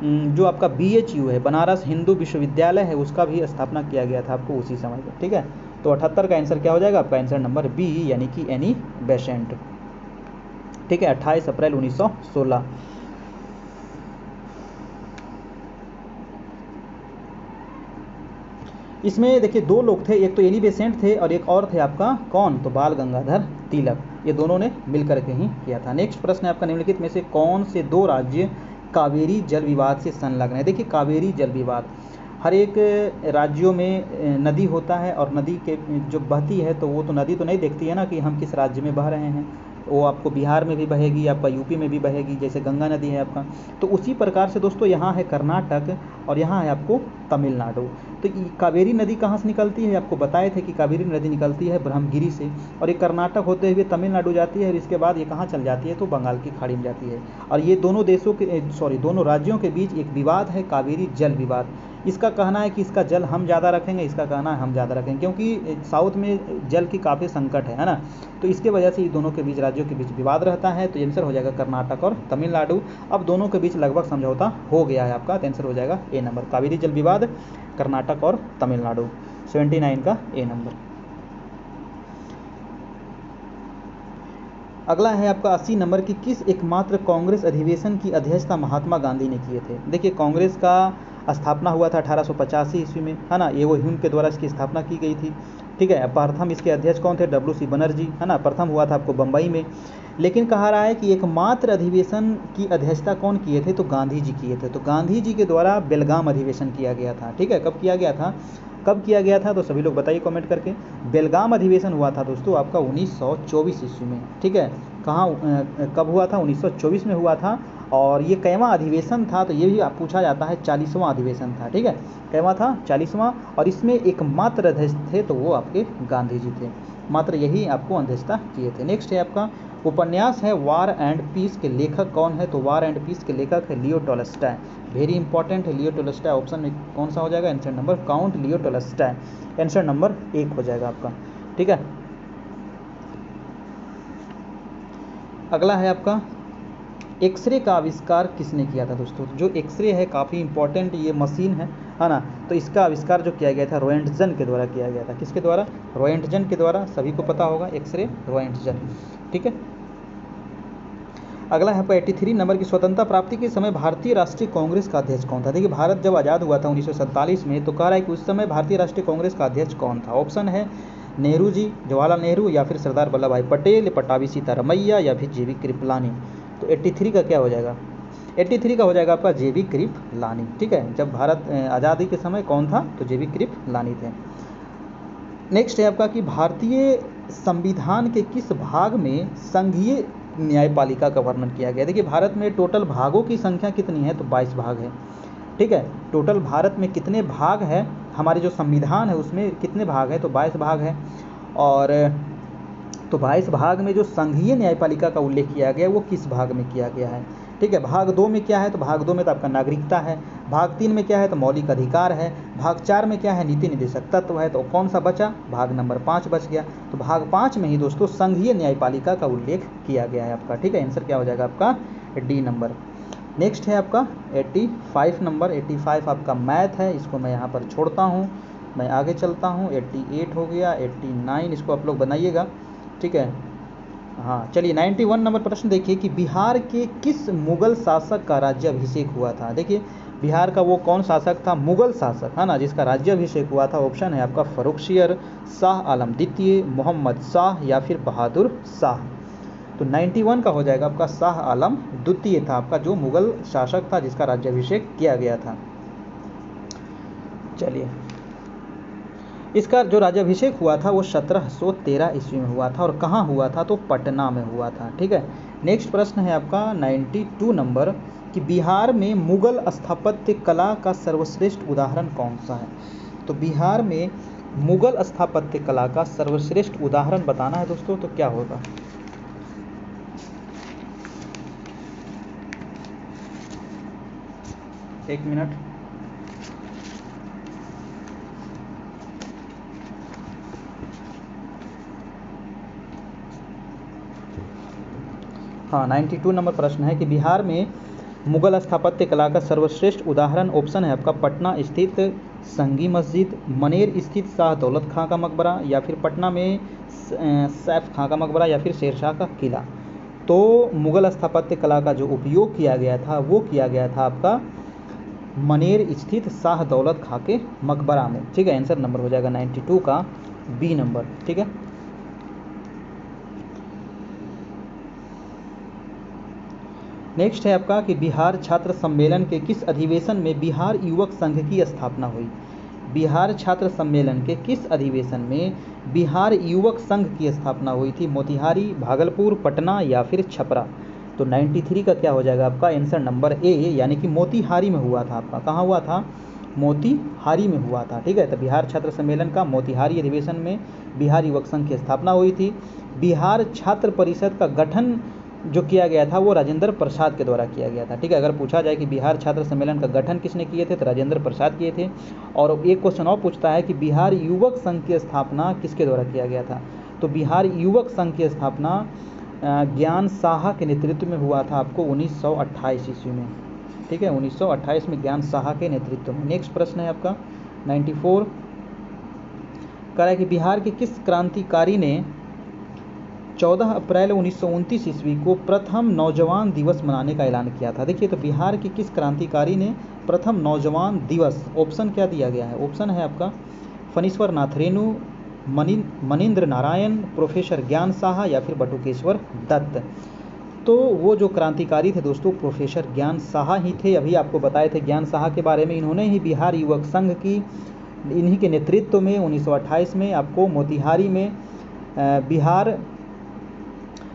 जो आपका BHU है, बनारस हिंदू विश्वविद्यालय है, उसका भी स्थापना किया गया था आपको उसी समय पर, ठीक है। तो 78 का आंसर क्या हो जाएगा आपका आंसर नंबर बी, यानी कि एनी बेसेंट, ठीक है, 28 अप्रैल 1916। इसमें देखिए 2 लोग थे, एक तो एनी बेसेंट थे और एक और थे आपका कौन, तो बाल गंगाधर तिलक। ये दोनों ने मिलकर के ही किया था। नेक्स्ट प्रश्न है आपका निम्नलिखित में से कौन से 2 राज्य कावेरी जल विवाद से संलग्न है। देखिए कावेरी जल विवाद, हर एक राज्यों में नदी होता है और नदी के जो बहती है तो वो तो नदी तो नहीं देखती है ना कि हम किस राज्य में बह रहे हैं, वो आपको बिहार में भी बहेगी, आपका यूपी में भी बहेगी, जैसे गंगा नदी है आपका। तो उसी प्रकार से दोस्तों यहाँ है कर्नाटक और यहाँ है आपको तमिलनाडु। तो कावेरी नदी कहाँ से निकलती है, आपको बताए थे कि कावेरी नदी निकलती है ब्रह्मगिरी से, और ये कर्नाटक होते हुए तमिलनाडु जाती है, और इसके बाद ये कहाँ चल जाती है, तो बंगाल की खाड़ी में जाती है। और ये दोनों देशों के दोनों राज्यों के बीच एक विवाद है, कावेरी जल विवाद। इसका कहना है कि इसका जल हम ज़्यादा रखेंगे, इसका कहना है हम ज़्यादा रखेंगे, क्योंकि साउथ में जल की काफ़ी संकट है ना। तो इसके वजह से ये दोनों के बीच, राज्यों के बीच विवाद रहता है। तो आंसर हो जाएगा कर्नाटक और तमिलनाडु। अब दोनों के बीच लगभग समझौता हो गया है आपका, तो आंसर हो जाएगा ए नंबर, कावेरी जल विवाद कर्नाटक और तमिलनाडु, 79 का ए नंबर। अगला है आपका 80 नंबर की किस एकमात्र कांग्रेस अधिवेशन की अध्यक्षता महात्मा गांधी ने किए थे। देखिए कांग्रेस का स्थापना हुआ था 1885 ईस्वी में, है ना, ये वो ह्यूम के द्वारा इसकी स्थापना की गई थी। ठीक है, प्रथम इसके अध्यक्ष कौन थे, WC बनर्जी, है ना, प्रथम हुआ था आपको बम्बई में। लेकिन कहा रहा है कि एकमात्र अधिवेशन की अध्यक्षता कौन किए थे, तो गांधी जी किए थे। तो गांधी जी के द्वारा बेलगाम अधिवेशन किया गया था। ठीक है, कब किया गया था, कब किया गया था, तो सभी लोग बताइए कमेंट करके। बेलगाम अधिवेशन हुआ था दोस्तों आपका 1924 ईस्वी में। ठीक है, कहाँ कब हुआ था, 1924 में हुआ था। और ये कैवां अधिवेशन था, तो ये भी आप पूछा जाता है, 40वां अधिवेशन था। ठीक है, कैवां था, 40वां। और इसमें एकमात्र अध्यक्ष थे तो वो आपके गांधी जी थे, मात्र यही आपको अध्यक्षता किए थे। नेक्स्ट है आपका उपन्यास है वार एंड पीस के लेखक कौन है, तो वार एंड पीस के लेखक है लियो टॉल्स्टॉय। वेरी इंपॉर्टेंट है लियो टॉल्स्टॉय। ऑप्शन में कौन सा हो जाएगा, answer number count Leo Tolstoy, answer number 1 हो जाएगा आपका। ठीक है, अगला है आपका एक्सरे का आविष्कार किसने किया था दोस्तों। जो एक्सरे है काफ़ी इंपॉर्टेंट ये मशीन है ना, तो इसका आविष्कार जो किया गया था रोएंटजन के द्वारा किया गया था। किसके द्वारा, रोएंटजन के द्वारा, सभी को पता होगा एक्सरे रोएंटजन। ठीक है, अगला है आपका 83 नंबर की स्वतंत्रता प्राप्ति के समय भारतीय राष्ट्रीय कांग्रेस का अध्यक्ष कौन था। देखिए भारत जब आज़ाद हुआ था 1947 में, तो कह रहा है कि उस समय भारतीय राष्ट्रीय कांग्रेस का अध्यक्ष कौन था। ऑप्शन है नेहरू जी, जवाहरलाल नेहरू, या फिर सरदार वल्लभ भाई पटेल, पट्टाभी सीतारमैया, या फिर JV कृपलानी। तो 83 का क्या हो जाएगा, 83 का हो जाएगा आपका JV कृपलानी। ठीक है, जब भारत आज़ादी के समय कौन था, तो JV कृपलानी थे। नेक्स्ट है आपका कि भारतीय संविधान के किस भाग में संघीय न्यायपालिका का वर्णन किया गया। देखिए भारत में टोटल भागों की संख्या कितनी है, तो 22 भाग है। ठीक है, टोटल भारत में कितने भाग है, हमारे जो संविधान है उसमें कितने भाग है, तो 22 भाग है। और तो 22 भाग में जो संघीय न्यायपालिका का उल्लेख किया गया वो किस भाग में किया गया है। ठीक है, भाग 2 में क्या है, तो भाग 2 में तो आपका नागरिकता है। भाग 3 में क्या है, तो मौलिक अधिकार है। भाग 4 में क्या है, नीति निर्देशक तत्व है। तो कौन सा बचा, भाग नंबर 5 बच गया। तो भाग 5 में ही दोस्तों संघीय न्यायपालिका का उल्लेख किया गया है आपका। ठीक है, आंसर क्या हो जाएगा आपका D नंबर। नेक्स्ट है आपका 85 नंबर। 85 आपका मैथ है, इसको मैं यहाँ पर छोड़ता हूँ, मैं आगे चलता हूँ। 88 हो गया, 89 इसको आप लोग बनाइएगा। ठीक है, हाँ चलिए 91 नंबर प्रश्न देखिए कि बिहार के किस मुगल शासक का राज्याभिषेक हुआ था। देखिए बिहार का वो कौन शासक था, मुगल शासक, है ना, जिसका राज्याभिषेक हुआ था। ऑप्शन है आपका फर्रुखसियर, शाह आलम द्वितीय, मोहम्मद शाह, या फिर बहादुर शाह। तो 91 का हो जाएगा आपका शाह आलम द्वितीय था आपका जो मुगल शासक था जिसका राज्याभिषेक किया गया था। चलिए इसका जो राज्याभिषेक हुआ था वो 1713 ईस्वी में हुआ था। और कहाँ हुआ था, तो पटना में हुआ था। ठीक है, नेक्स्ट प्रश्न है आपका 92 नंबर कि बिहार में मुगल स्थापत्य कला का सर्वश्रेष्ठ उदाहरण कौन सा है। तो बिहार में मुगल स्थापत्य कला का सर्वश्रेष्ठ उदाहरण बताना है दोस्तों, तो क्या होगा। एक मिनट, हाँ 92 नंबर प्रश्न है कि बिहार में मुगल स्थापत्य कला का सर्वश्रेष्ठ उदाहरण। ऑप्शन है आपका पटना स्थित संगी मस्जिद, मनेर स्थित शाह दौलत खां का मकबरा, या फिर पटना में सैफ खां का मकबरा, या फिर शेरशाह का किला। तो मुगल स्थापत्य कला का जो उपयोग किया गया था वो किया गया था आपका मनेर स्थित शाह दौलत खां के मकबरा में। ठीक है, आंसर नंबर हो जाएगा 92 का B नंबर। ठीक है, नेक्स्ट है आपका कि बिहार छात्र सम्मेलन के किस अधिवेशन में बिहार युवक संघ की स्थापना हुई। बिहार छात्र सम्मेलन के किस अधिवेशन में बिहार युवक संघ की स्थापना हुई थी। मोतिहारी, भागलपुर, पटना, या फिर छपरा। तो 93 का क्या हो जाएगा आपका आंसर नंबर A, यानी कि मोतिहारी में हुआ था आपका। कहाँ हुआ था, मोतिहारी में हुआ था। ठीक है, तो बिहार छात्र सम्मेलन का मोतिहारी अधिवेशन में बिहार युवक संघ की स्थापना हुई थी। बिहार छात्र परिषद का गठन जो किया गया था वो राजेंद्र प्रसाद के द्वारा किया गया था। ठीक है, अगर पूछा जाए कि बिहार छात्र सम्मेलन का गठन किसने किए थे, तो राजेंद्र प्रसाद किए थे। और एक क्वेश्चन और पूछता है कि बिहार युवक संघ की स्थापना किसके द्वारा किया गया था। तो बिहार युवक संघ की स्थापना ज्ञान साहा के नेतृत्व में हुआ था आपको 1928 ईस्वी में। ठीक है, 1928 में ज्ञान साहा के नेतृत्व में। नेक्स्ट प्रश्न है आपका 94 कह रहा है कि बिहार के किस क्रांतिकारी ने 14 अप्रैल 1929 ईस्वी को प्रथम नौजवान दिवस मनाने का ऐलान किया था। देखिए, तो बिहार के किस क्रांतिकारी ने प्रथम नौजवान दिवस, ऑप्शन क्या दिया गया है, ऑप्शन है आपका फणीश्वर नाथ रेणु, मनीन्द्र नारायण, प्रोफेसर ज्ञान साहा या फिर बटुकेश्वर दत्त। तो वो जो क्रांतिकारी थे दोस्तों, प्रोफेसर ज्ञान साहा ही थे। अभी आपको बताए थे ज्ञान साहा के बारे में। इन्होंने ही बिहार युवक संघ की, इन्हीं के नेतृत्व में 1928 में आपको मोतिहारी में बिहार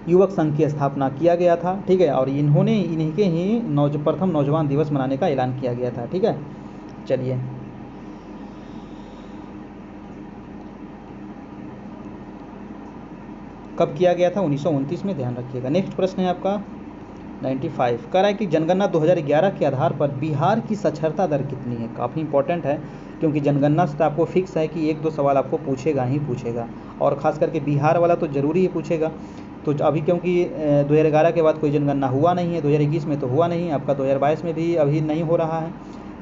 युवक संघ की स्थापना किया गया था। ठीक है, और इन्हीं के ही प्रथम नौजवान दिवस मनाने का ऐलान किया गया था। ठीक है, चलिए कब किया गया था, 1929 में, ध्यान रखिएगा। नेक्स्ट प्रश्न है आपका 95, कह रहा है कि जनगणना 2011 के आधार पर बिहार की साक्षरता दर कितनी है। काफ़ी इंपॉर्टेंट है, क्योंकि जनगणना से तो आपको फिक्स है कि 1-2 सवाल आपको पूछेगा ही पूछेगा, और ख़ास करके बिहार वाला तो ज़रूरी ही पूछेगा। तो अभी क्योंकि 2011 के बाद कोई जनगणना हुआ नहीं है, 2021 में तो हुआ नहीं, आपका 2022 में भी अभी नहीं हो रहा है,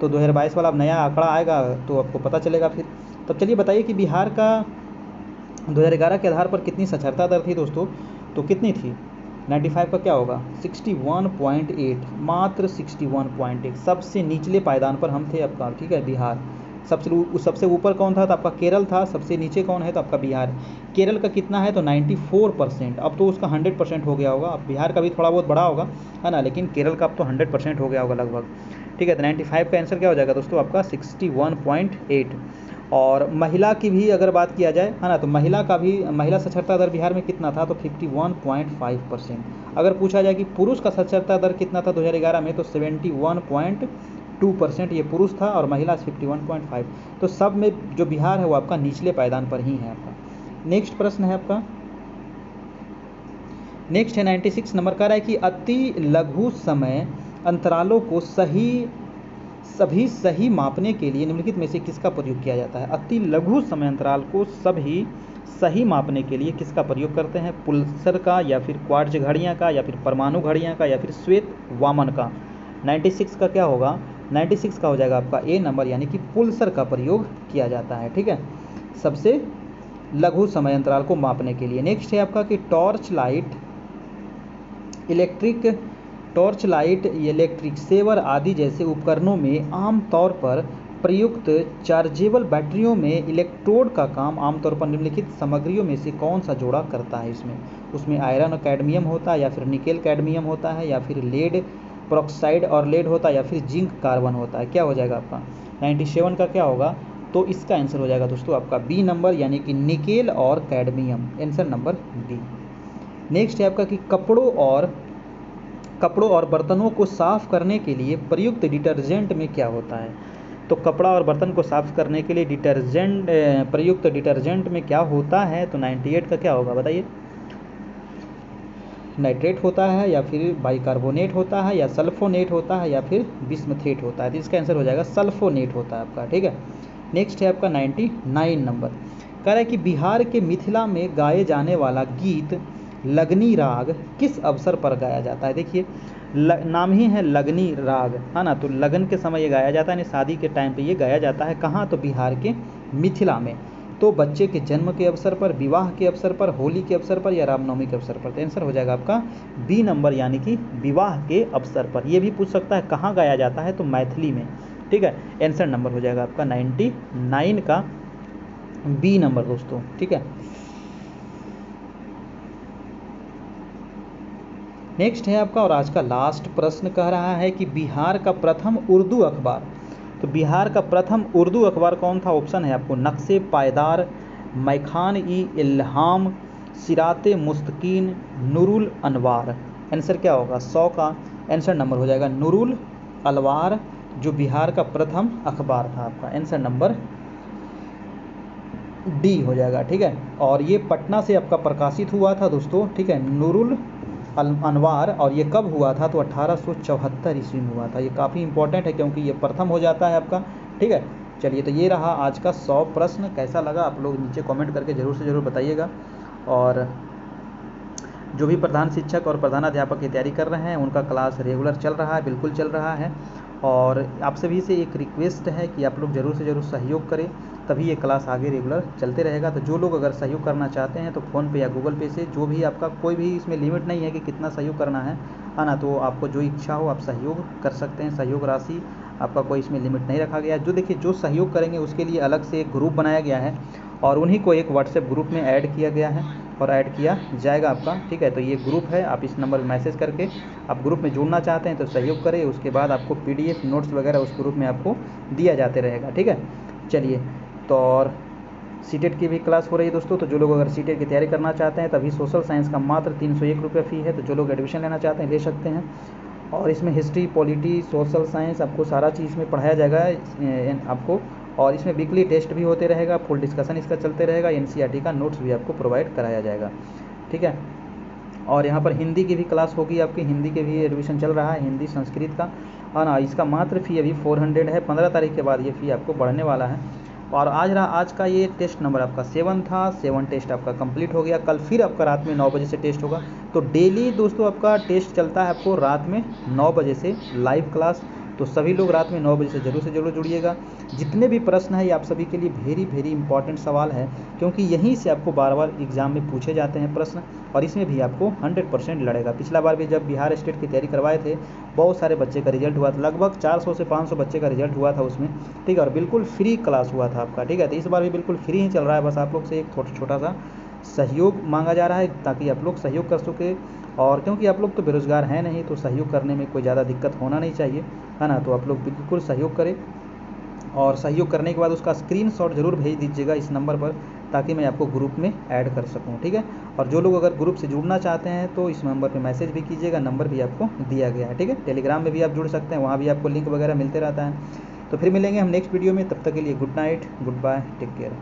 तो 2022 वाला अब नया आंकड़ा आएगा तो आपको पता चलेगा फिर। तब चलिए बताइए कि बिहार का 2011 के आधार पर कितनी साक्षरता दर थी दोस्तों, तो कितनी थी। 95 का क्या होगा, 61.8, मात्र 61.8। सबसे निचले पायदान पर हम थे आपका। ठीक है, बिहार सबसे ऊपर कौन था, तो आपका केरल था। सबसे नीचे कौन है, तो आपका बिहार। केरल का कितना है, तो 94%। अब तो उसका 100% हो गया होगा। अब बिहार का भी थोड़ा बहुत बड़ा होगा, है ना, लेकिन केरल का अब तो 100% हो गया होगा लगभग। ठीक है, तो 95 का आंसर क्या हो जाएगा दोस्तों, आपका 61.8। और महिला की भी अगर बात किया जाए, है ना, तो महिला साक्षरता दर बिहार में कितना था, तो 51.5%। अगर पूछा जाए कि पुरुष का साक्षरता दर कितना था 2011 में, तो 71.2% ये पुरुष था, और महिला 51.5। तो सब में जो बिहार है वो आपका निचले पायदान पर ही है आपका। नेक्स्ट प्रश्न है आपका, नेक्स्ट है 96 नंबर, का है कि अति लघु समय अंतरालों को सही मापने के लिए निम्नलिखित में से किसका प्रयोग किया जाता है। अति लघु समय अंतराल को सभी सही मापने के लिए किसका प्रयोग करते हैं, पुल्सर का, या फिर क्वार्ट्ज घड़ियाँ का, या फिर परमाणु घड़ियाँ का, या फिर श्वेत वामन का। 96 का क्या होगा, 96 का हो जाएगा आपका ए नंबर, यानी कि पुल्सर का प्रयोग किया जाता है। ठीक है, सबसे लघु समय अंतराल को मापने के लिए। नेक्स्ट है आपका कि टॉर्च लाइट, इलेक्ट्रिक सेवर आदि जैसे उपकरणों में आमतौर पर प्रयुक्त चार्जेबल बैटरियों में इलेक्ट्रोड का काम आमतौर पर निम्नलिखित सामग्रियों में से कौन सा जोड़ा करता है। उसमें आयरन और कैडमियम होता है, या फिर निकेल कैडमियम होता है, या फिर लेड पेरोक्साइड और लेड होता है, या फिर जिंक कार्बन होता है। क्या हो जाएगा आपका 97 का क्या होगा, तो इसका आंसर हो जाएगा दोस्तों आपका बी नंबर, यानी कि निकेल और cadmium, answer number D. Next है आपका कि कपड़ों और बर्तनों को साफ करने के लिए प्रयुक्त डिटर्जेंट में क्या होता है। तो कपड़ा और बर्तन को साफ करने के लिए प्रयुक्त डिटर्जेंट में क्या होता है, तो 98 का क्या होगा बताइए। नाइट्रेट होता है, या फिर बाइकार्बोनेट होता है, या सल्फोनेट होता है, या फिर बिस्मथेट होता है। तो इसका आंसर हो जाएगा सल्फोनेट होता है आपका। ठीक है, नेक्स्ट है आपका 99 नंबर, कह रहा है कि बिहार के मिथिला में गाए जाने वाला गीत लगनी राग किस अवसर पर गाया जाता है। देखिए, नाम ही है लगनी राग, है ना, तो लगन के समय ये गाया जाता है, शादी के टाइम पे ये गाया जाता है। कहाँ, तो बिहार के मिथिला में। तो बच्चे के जन्म के अवसर पर, विवाह के अवसर पर, होली के अवसर पर, या रामनवमी के अवसर पर। तो आंसर हो जाएगा आपका बी नंबर, यानी कि विवाह के अवसर पर। ये भी पूछ सकता है कहाँ गाया जाता है, तो मैथिली में। ठीक है, आंसर नंबर हो जाएगा आपका 99 का बी नंबर दोस्तों। ठीक है, नेक्स्ट है आपका और आज का लास्ट प्रश्न, कह रहा है कि बिहार का प्रथम उर्दू अखबार, तो बिहार का प्रथम उर्दू अखबार कौन था। ऑप्शन है आपको नक्शे पायदार, मैखान ई इल्हाम, सिराते मुस्तकीन, नूरुल अनवार। आंसर क्या होगा, 100 का आंसर नंबर हो जाएगा नूरुल अनवार, जो बिहार का प्रथम अखबार था आपका। आंसर नंबर डी हो जाएगा। ठीक है, और ये पटना से आपका प्रकाशित हुआ था दोस्तों। ठीक है, नूरुल अनवार, और ये कब हुआ था, तो 1874 ईस्वी में हुआ था। ये काफ़ी इंपॉर्टेंट है क्योंकि ये प्रथम हो जाता है आपका। ठीक है, चलिए, तो ये रहा आज का 100 प्रश्न। कैसा लगा आप लोग नीचे कमेंट करके ज़रूर से ज़रूर बताइएगा। और जो भी प्रधान शिक्षक और प्रधानाध्यापक की तैयारी कर रहे हैं, उनका क्लास रेगुलर चल रहा है, बिल्कुल चल रहा है। और आप सभी से एक रिक्वेस्ट है कि आप लोग ज़रूर से ज़रूर सहयोग करें, तभी ये क्लास आगे रेगुलर चलते रहेगा। तो जो लोग अगर सहयोग करना चाहते हैं तो फ़ोनपे या गूगल पे से, जो भी आपका, कोई भी इसमें लिमिट नहीं है कि कितना सहयोग करना है ना, तो आपको जो इच्छा हो आप सहयोग कर सकते हैं। सहयोग राशि आपका कोई इसमें लिमिट नहीं रखा गया है। जो देखिए, जो सहयोग करेंगे उसके लिए अलग से एक ग्रुप बनाया गया है और उन्हीं को एक व्हाट्सएप ग्रुप में ऐड किया गया है और ऐड किया जाएगा आपका, ठीक है। तो ये ग्रुप है, आप इस नंबर पर मैसेज करके आप ग्रुप में जुड़ना चाहते हैं तो सहयोग करें। उसके बाद आपको PDF नोट्स वगैरह उस ग्रुप में आपको दिया जाते रहेगा, ठीक है। चलिए, तो और सीटेट की भी क्लास हो रही है दोस्तों। तो जो लोग अगर सीटेट की तैयारी करना चाहते हैं, तभी सोशल साइंस का मात्र 301 रुपये फ़ी है। तो जो लोग एडमिशन लेना चाहते हैं ले सकते हैं। और इसमें हिस्ट्री, पॉलिटी, सोशल साइंस आपको सारा चीज़ में पढ़ाया जाएगा आपको। और इसमें वीकली टेस्ट भी होते रहेगा, फुल डिस्कशन इसका चलते रहेगा, NCERT का नोट्स भी आपको प्रोवाइड कराया जाएगा, ठीक है। और यहाँ पर हिंदी की भी क्लास होगी आपकी, हिंदी के भी एडमिशन चल रहा है, हिंदी संस्कृत का, है ना। इसका मात्र फ़ी अभी 400 है। 15 तारीख के बाद ये फ़ी आपको बढ़ने वाला है। और आज का ये टेस्ट नंबर आपका 7 था। 7 टेस्ट आपका कंप्लीट हो गया। कल फिर आपका रात में 9 बजे से टेस्ट होगा। तो डेली दोस्तों आपका टेस्ट चलता है आपको रात में 9 बजे से लाइव क्लास। तो सभी लोग रात में 9 बजे से ज़रूर से ज़रूर जुड़िएगा। जितने भी प्रश्न है ये आप सभी के लिए वेरी वेरी इंपॉर्टेंट सवाल है, क्योंकि यहीं से आपको बार बार एग्जाम में पूछे जाते हैं प्रश्न, और इसमें भी आपको 100% लड़ेगा। पिछला बार भी जब बिहार स्टेट की तैयारी करवाए थे, बहुत सारे बच्चे का रिजल्ट हुआ था, लगभग 400 से 500 बच्चे का रिजल्ट हुआ था उसमें, ठीक है। और बिल्कुल फ्री क्लास हुआ था आपका, ठीक है। तो इस बार भी बिल्कुल फ्री ही चल रहा है। बस आप लोग से एक छोटा सा सहयोग मांगा जा रहा है ताकि आप लोग सहयोग कर सके। और क्योंकि आप लोग तो बेरोज़गार हैं नहीं, तो सहयोग करने में कोई ज़्यादा दिक्कत होना नहीं चाहिए, है ना। तो आप लोग बिल्कुल सहयोग करें, और सहयोग करने के बाद उसका स्क्रीनशॉट ज़रूर भेज दीजिएगा इस नंबर पर, ताकि मैं आपको ग्रुप में ऐड कर सकूं, ठीक है। और जो लोग अगर ग्रुप से जुड़ना चाहते हैं तो इस नंबर पे मैसेज भी कीजिएगा, नंबर भी आपको दिया गया है, ठीक है। टेलीग्राम में भी आप जुड़ सकते हैं, वहाँ भी आपको लिंक वगैरह मिलते रहता है। तो फिर मिलेंगे हम नेक्स्ट वीडियो में, तब तक के लिए good night, goodbye, take care.